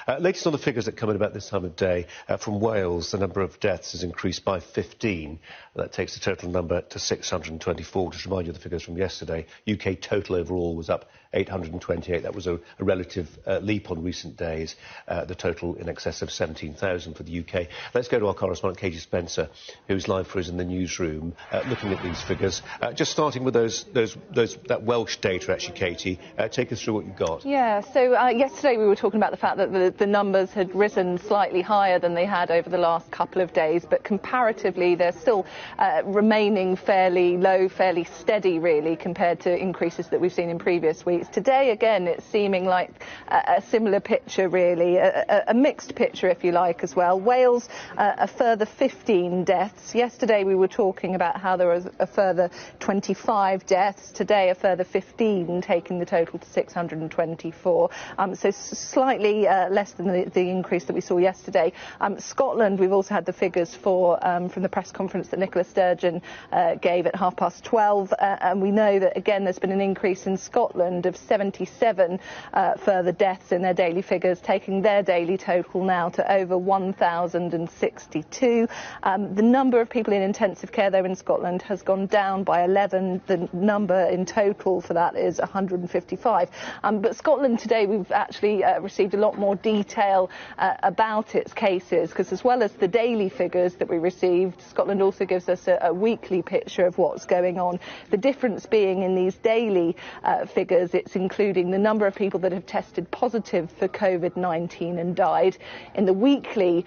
Latest on the figures that come in about this time of day from Wales, the number of deaths has increased by 15. That takes the total number to 624. Just to remind you of the figures from yesterday, UK total overall was up 828. That was a relative leap on recent days. The total in excess of 17,000 for the UK. Let's go to our correspondent Katie Spencer, who's live for us in the newsroom, looking at these figures. Just starting with that Welsh data, actually, Katie. Take us through what you've got. Yeah, so yesterday we were talking about the fact that the numbers had risen slightly higher than they had over the last couple of days, but comparatively they're still remaining fairly low, fairly steady really, compared to increases that we've seen in previous weeks. Today, again, it's seeming like a similar picture really, a mixed picture if you like as well. Wales, a further 15 deaths. Yesterday we were talking about how there was a further 25 deaths. Today a further 15, taking the total to 624. So slightly less than the increase that we saw yesterday. Scotland, we've also had the figures for from the press conference that Nicola Sturgeon gave at 12:30, and we know that again there's been an increase in Scotland of 77 further deaths in their daily figures, taking their daily total now to over 1,062. The number of people in intensive care though in Scotland has gone down by 11. The number in total for that is 155. But Scotland today, we've actually received a lot more detail about its cases, because as well as the daily figures that we received, Scotland also gives us a weekly picture of what's going on. The difference being in these daily figures, it's including the number of people that have tested positive for COVID-19 and died. In the weekly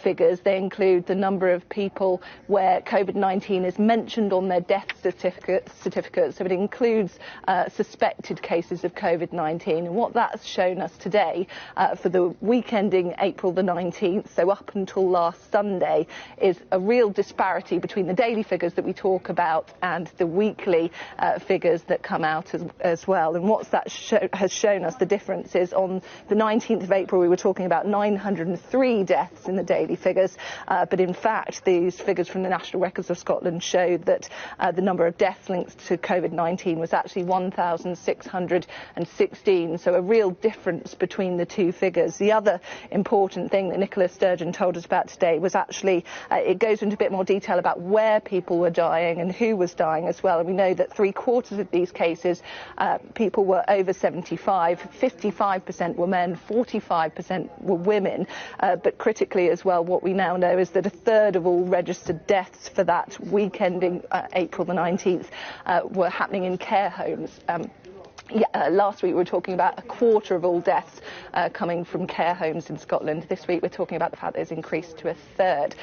figures, they include the number of people where COVID-19 is mentioned on their death certificate, so it includes suspected cases of COVID-19. And what that's shown us today for the week ending April the 19th, so up until last Sunday, is a real disparity between the daily figures that we talk about and the weekly figures that come out as well. And what that has shown us, the difference is on the 19th of April we were talking about 903 deaths in the daily figures, but in fact these figures from the National Records of Scotland showed that the number of deaths linked to COVID-19 was actually 1,616, so a real difference between the two figures. The other important thing that Nicola Sturgeon told us about today was actually it goes into a bit more detail about where people were dying and who was dying as well. And we know that 3/4 of these cases people were over 75, 55% were men, 45% were women, but critically as well, what we now know is that 1/3 of all registered deaths for that week ending April the 19th were happening in care homes. Last week we were talking about 1/4 of all deaths coming from care homes in Scotland. This week we're talking about the fact that it's increased to 1/3.